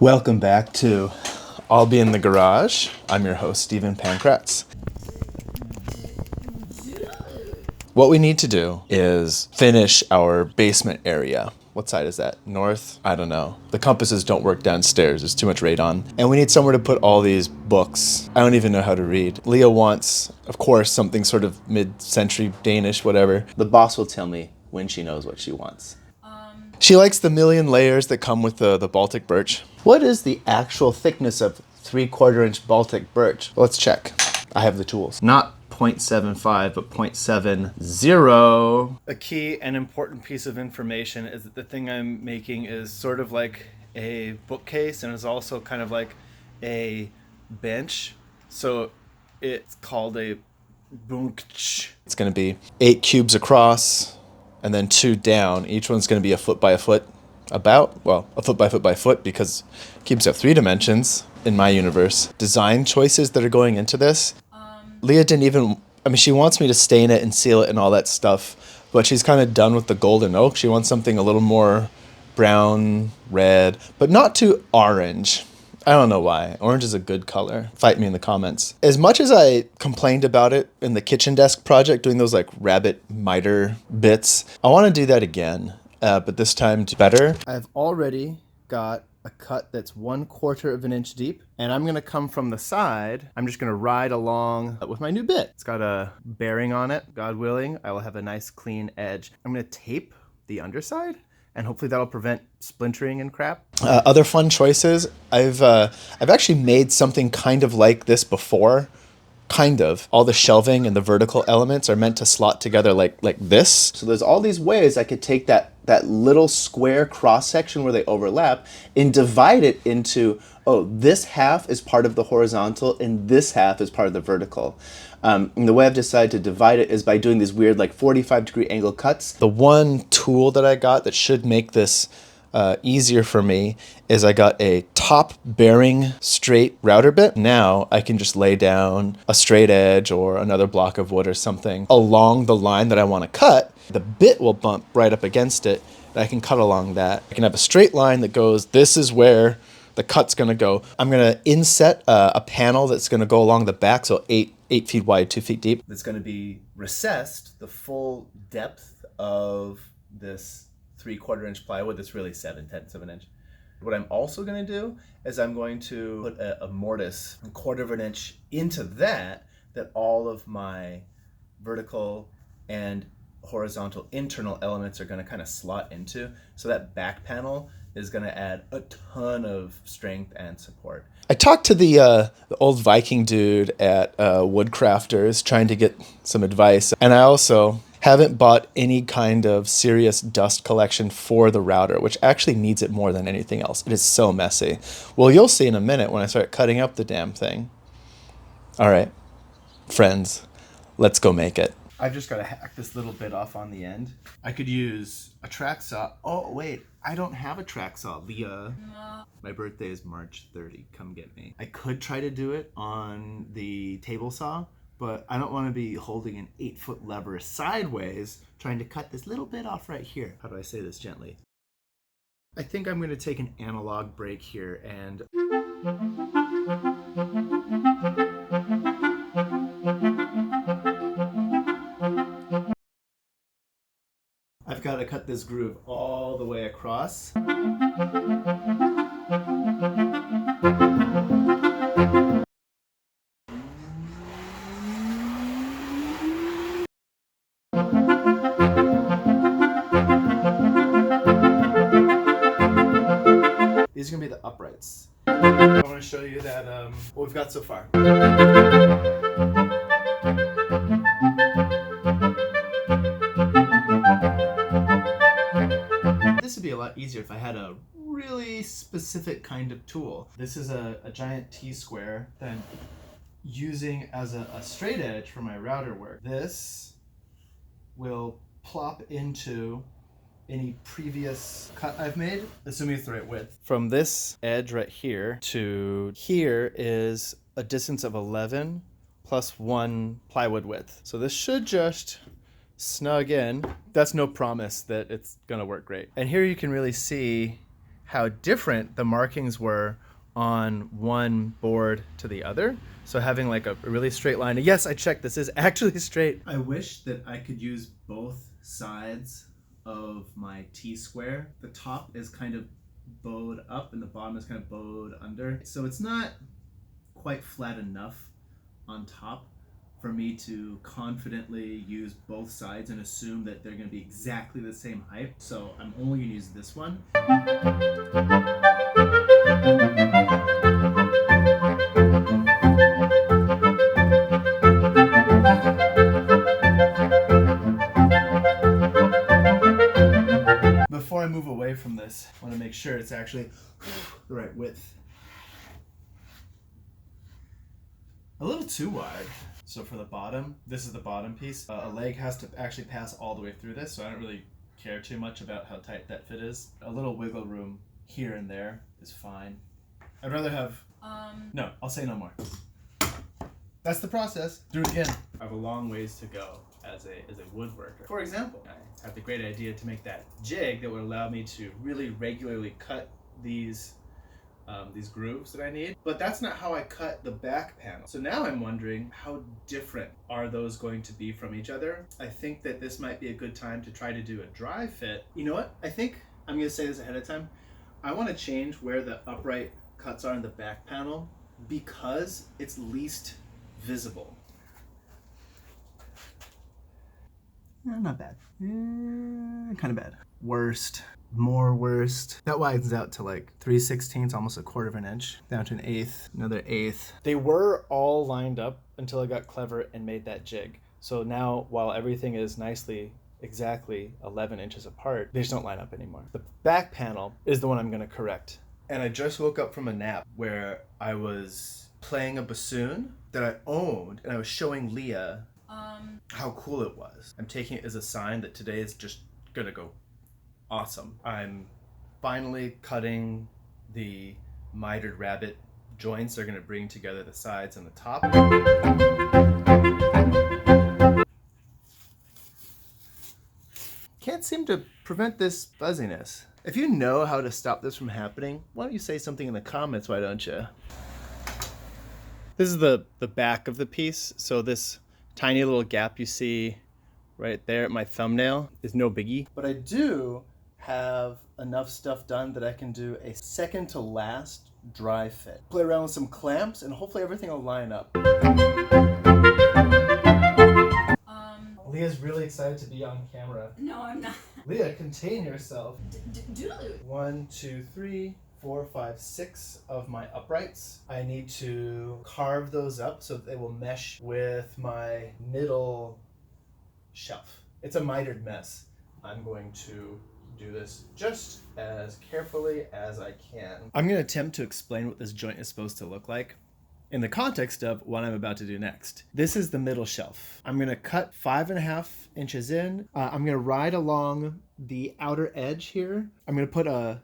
Welcome back to I'll Be in the Garage. I'm your host, Stephen Pankratz. What we need to do is finish our basement area. What side is that? North? I don't know. The compasses don't work downstairs. There's too much radon. And we need somewhere to put all these books. I don't even know how to read. Leah wants, of course, something sort of mid-century Danish, whatever. The boss will tell me when she knows what she wants. She likes the million layers that come with the Baltic birch. What is the actual thickness of 3/4 inch Baltic birch? Let's check. I have the tools. Not 0.75, but 0.70. A key and important piece of information is that the thing I'm making is sort of like a bookcase and is also kind of like a bench. So it's called a Boonkch. It's going to be 8 cubes across and then 2 down. Each one's going to be a foot by a foot. A foot by foot by foot, because cubes have 3 dimensions in my universe. Design choices that are going into this. Leah didn't even, she wants me to stain it and seal it and all that stuff, but she's kind of done with the golden oak. She wants something a little more brown, red, but not too orange. I don't know why. Orange is a good color. Fight me in the comments. As much as I complained about it in the kitchen desk project, doing those like rabbit miter bits, I want to do that again, but this time better. I've already got a cut that's 1/4 inch deep, and I'm gonna come from the side. I'm just gonna ride along with my new bit. It's got a bearing on it. God willing, I will have a nice clean edge. I'm gonna tape the underside, and hopefully that'll prevent splintering and crap. Other fun choices. I've actually made something kind of like this before. Kind of. All the shelving and the vertical elements are meant to slot together like this. So there's all these ways I could take that little square cross section where they overlap and divide it into, oh, this half is part of the horizontal and this half is part of the vertical. And the way I've decided to divide it is by doing these weird like 45-degree angle cuts. The one tool that I got that should make this easier for me is I got a top bearing straight router bit. Now I can just lay down a straight edge or another block of wood or something along the line that I want to cut. The bit will bump right up against it, and I can cut along that. I can have a straight line that goes, this is where the cut's gonna go. I'm gonna inset a panel that's gonna go along the back, so 8 feet wide, 2 feet deep. It's gonna be recessed the full depth of this 3/4 inch plywood. That's really 7/10 of an inch. What I'm also going to do is I'm going to put a mortise 1/4 inch into that all of my vertical and horizontal internal elements are going to kind of slot into. So that back panel is going to add a ton of strength and support. I talked to the old Viking dude at Woodcrafters trying to get some advice, and I also haven't bought any kind of serious dust collection for the router, which actually needs it more than anything else. It is so messy. Well, you'll see in a minute when I start cutting up the damn thing. All right, friends, let's go make it. I've just got to hack this little bit off on the end. I could use a track saw. Oh, wait, I don't have a track saw, Leah. No. My birthday is March 30. Come get me. I could try to do it on the table saw, but I don't want to be holding an 8-foot lever sideways trying to cut this little bit off right here. How do I say this gently? I think I'm going to take an analog break here and... I've got to cut this groove all the way across. These are going to be the uprights. I want to show you that what we've got so far. This would be a lot easier if I had a really specific kind of tool. This is a giant T-square that I'm using as a straight edge for my router work. This will plop into any previous cut I've made, assuming it's the right width. From this edge right here to here is a distance of 11 plus 1 plywood width. So this should just snug in. That's no promise that it's gonna work great. And here you can really see how different the markings were on one board to the other. So having like a really straight line. Yes, I checked, this is actually straight. I wish that I could use both sides of my T-square. The top is kind of bowed up and the bottom is kind of bowed under. So it's not quite flat enough on top for me to confidently use both sides and assume that they're going to be exactly the same height. So I'm only going to use this one. Before I move away from this, I want to make sure it's actually the right width. A little too wide. So for the bottom, this is the bottom piece. A leg has to actually pass all the way through this, so I don't really care too much about how tight that fit is. A little wiggle room here and there is fine. I'd rather have... No, I'll say no more. That's the process. Do it again. I have a long ways to go as a woodworker. For example, I have the great idea to make that jig that would allow me to really regularly cut these grooves that I need. But that's not how I cut the back panel. So now I'm wondering, how different are those going to be from each other? I think that this might be a good time to try to do a dry fit. You know what? I think I'm gonna say this ahead of time. I want to change where the upright cuts are in the back panel because it's least visible. Not bad. Kind of bad. Worst. More worst. That widens out to like 3/16, almost a quarter of an inch, down to an eighth, another eighth. They were all lined up until I got clever and made that jig. So now, while everything is nicely exactly 11 inches apart, they just don't line up anymore. The back panel is the one I'm gonna correct. And I just woke up from a nap where I was playing a bassoon that I owned, and I was showing Leah how cool it was. I'm taking it as a sign that today is just gonna go awesome. I'm finally cutting the mitered rabbit joints. They're gonna bring together the sides and the top. Can't seem to prevent this fuzziness. If you know how to stop this from happening, why don't you say something in the comments, why don't you? This is the back of the piece. So this tiny little gap you see right there at my thumbnail is no biggie. But I do have enough stuff done that I can do a second to last dry fit. Play around with some clamps and hopefully everything will line up. Leah's really excited to be on camera. No, I'm not. Leah, contain yourself. Doodle-doo. 1, 2, 3, 4, 5, 6 of my uprights. I need to carve those up so that they will mesh with my middle shelf. It's a mitered mess. I'm going to do this just as carefully as I can. I'm going to attempt to explain what this joint is supposed to look like in the context of what I'm about to do next. This is the middle shelf. I'm gonna cut 5.5 inches in. I'm gonna ride along the outer edge here. I'm gonna put an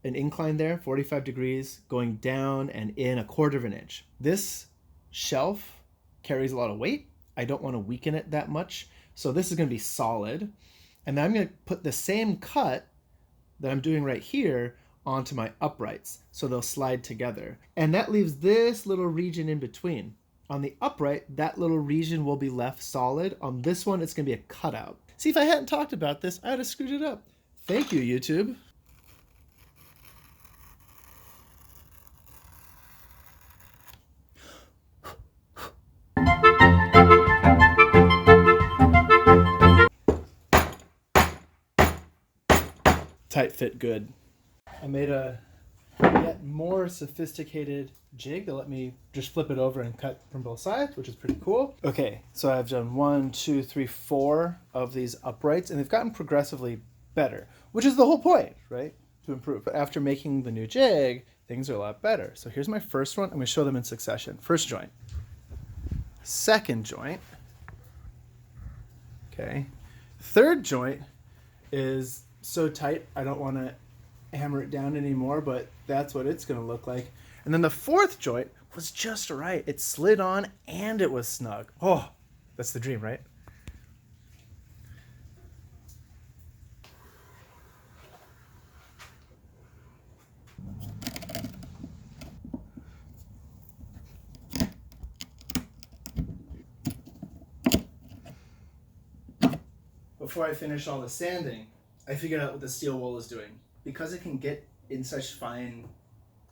incline there, 45 degrees, going down and in 1/4 of an inch. This shelf carries a lot of weight. I don't wanna weaken it that much. So this is gonna be solid. And then I'm gonna put the same cut that I'm doing right here onto my uprights, so they'll slide together. And that leaves this little region in between. On the upright, that little region will be left solid. On this one, it's gonna be a cutout. See, if I hadn't talked about this, I would have screwed it up. Thank you, YouTube. Tight fit good. I made a yet more sophisticated jig that let me just flip it over and cut from both sides, which is pretty cool. Okay, so I've done 1, 2, 3, 4 of these uprights, and they've gotten progressively better, which is the whole point, right? To improve. But after making the new jig, things are a lot better. So here's my first one. I'm gonna show them in succession. First joint. Second joint. Okay. Third joint is so tight, I don't wanna hammer it down anymore, but that's what it's gonna look like. And then the fourth joint was just right. It slid on and it was snug. Oh, that's the dream, right? before I finished all the sanding, I figured out what the steel wool is doing. Because it can get in such fine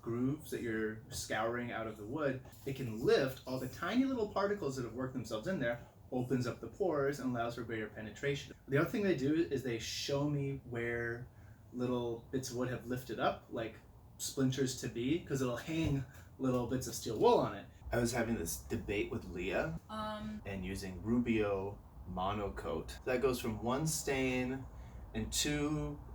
grooves that you're scouring out of the wood, it can lift all the tiny little particles that have worked themselves in there, opens up the pores, and allows for greater penetration. The other thing they do is they show me where little bits of wood have lifted up, like splinters to be, because it'll hang little bits of steel wool on it. I was having this debate with Leah and using Rubio Monocoat. That goes from one stain and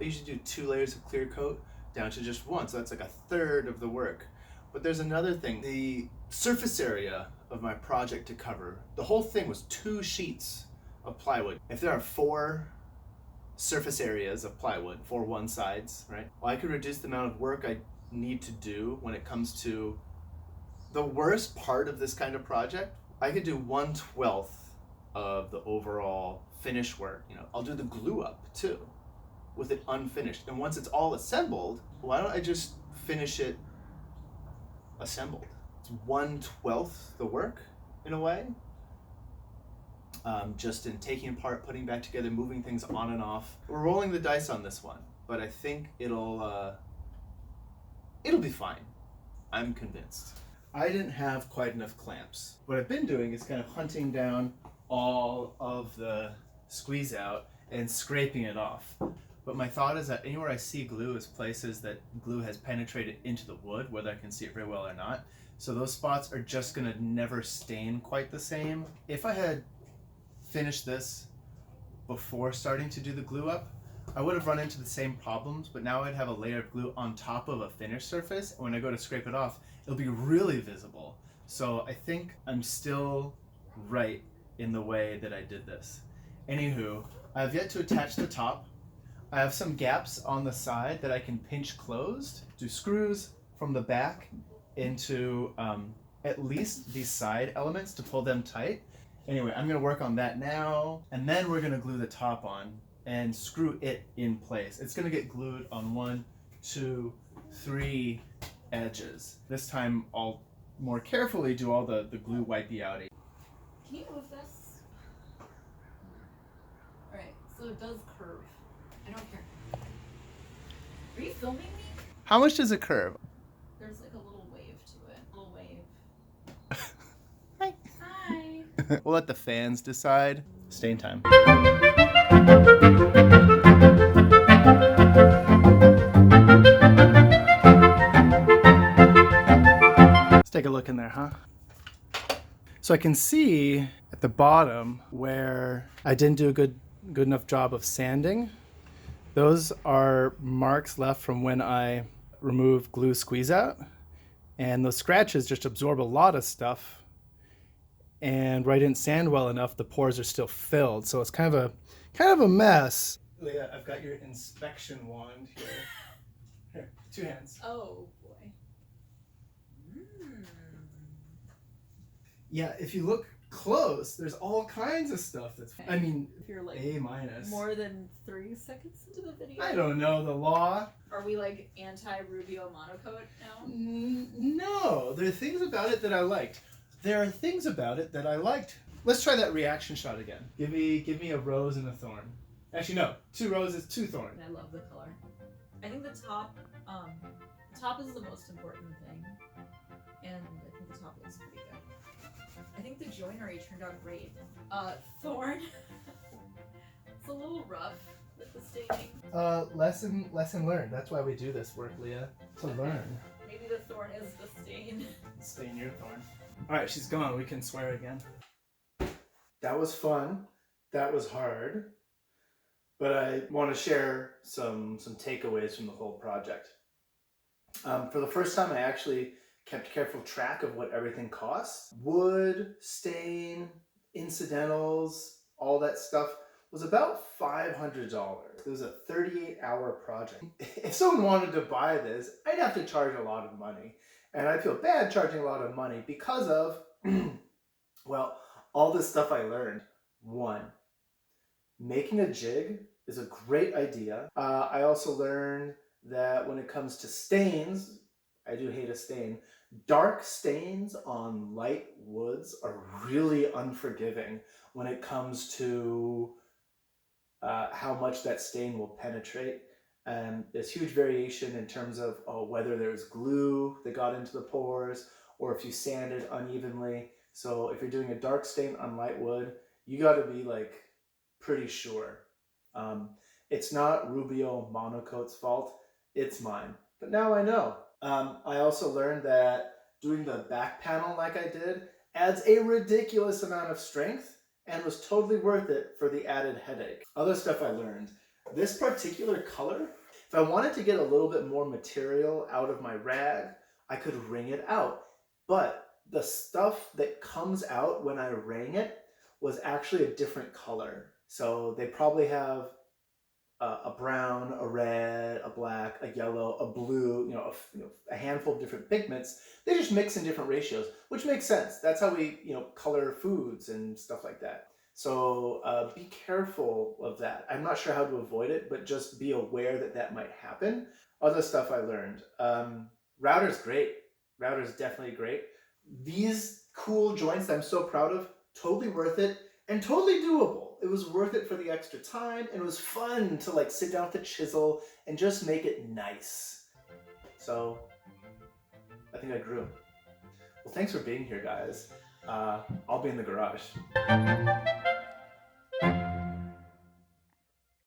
I usually do 2 layers of clear coat down to just one, so that's like a third of the work. But there's another thing. The surface area of my project to cover, the whole thing was 2 sheets of plywood. If there are 4 surface areas of plywood, 4 one sides, right? Well, I could reduce the amount of work I need to do when it comes to the worst part of this kind of project. I could do 1/12 of the overall finish work. You know, I'll do the glue up too with it unfinished. And once it's all assembled, why don't I just finish it assembled? It's 1/12 the work in a way. Just in taking apart, putting back together, moving things on and off. We're rolling the dice on this one, but I think it'll be fine. I'm convinced. I didn't have quite enough clamps. What I've been doing is kind of hunting down all of the squeeze out and scraping it off. But my thought is that anywhere I see glue is places that glue has penetrated into the wood, whether I can see it very well or not. So those spots are just gonna never stain quite the same. If I had finished this before starting to do the glue up, I would have run into the same problems, but now I'd have a layer of glue on top of a finished surface, and when I go to scrape it off, it'll be really visible. So I think I'm still right in the way that I did this. Anywho, I have yet to attach the top. I have some gaps on the side that I can pinch closed, do screws from the back into at least these side elements to pull them tight. Anyway, I'm gonna work on that now, and then we're gonna glue the top on and screw it in place. It's gonna get glued on 1, 2, 3 edges. This time I'll more carefully do all the glue wipey outy. Can you move this? Alright, so it does curve. I don't care. Are you filming me? How much does it curve? There's like a little wave to it. A little wave. Hi. Hi. We'll let the fans decide. Stain time. Let's take a look in there, huh? So I can see at the bottom where I didn't do a good enough job of sanding. Those are marks left from when I removed glue squeeze out, and those scratches just absorb a lot of stuff. And where I didn't sand well enough, the pores are still filled, so it's kind of a mess. Leah, I've got your inspection wand here. Here, 2 hands. Oh boy. Yeah, if you look close, there's all kinds of stuff that's. I mean, If you're like A-. more than 3 seconds into the video. I don't know the law. Are we like anti-Rubio Monocoat now? No, there are things about it that I liked. There are things about it that I liked. Let's try that reaction shot again. Give me a rose and a thorn. Actually, no, 2 roses, 2 thorns. I love the color. I think the top is the most important thing, and I think the top looks pretty good. I think the joinery turned out great. Thorn. It's a little rough with the staining. Lesson learned. That's why we do this work, Leah. To learn. Maybe the thorn is the stain. Stain your thorn. Alright, she's gone. We can swear again. That was fun. That was hard. But I want to share some takeaways from the whole project. For the first time, I actually kept careful track of what everything costs. Wood, stain, incidentals, all that stuff was about $500. It was a 38-hour project. If someone wanted to buy this, I'd have to charge a lot of money. And I feel bad charging a lot of money because of, well, all this stuff I learned. 1, making a jig is a great idea. I also learned that when it comes to stains, I do hate a stain. Dark stains on light woods are really unforgiving when it comes to how much that stain will penetrate. There's huge variation in terms of whether there's glue that got into the pores or if you sanded unevenly. So if you're doing a dark stain on light wood, you got to be like pretty sure. It's not Rubio Monocoat's fault, it's mine. But now I know. I also learned that doing the back panel like I did adds a ridiculous amount of strength and was totally worth it for the added headache. Other stuff I learned. This particular color, if I wanted to get a little bit more material out of my rag, I could wring it out. But the stuff that comes out when I wring it was actually a different color. So they probably have a brown, a red, a black, a yellow, a blue, a handful of different pigments. They just mix in different ratios, which makes sense. That's how we, color foods and stuff like that. So be careful of that. I'm not sure how to avoid it, but just be aware that that might happen. Other stuff I learned. Router's great. Router's definitely great. These cool joints I'm so proud of, totally worth it and totally doable. It was worth it for the extra time, and it was fun to like sit down with the chisel and just make it nice. So I think I grew. Well, thanks for being here, guys. I'll be in the garage.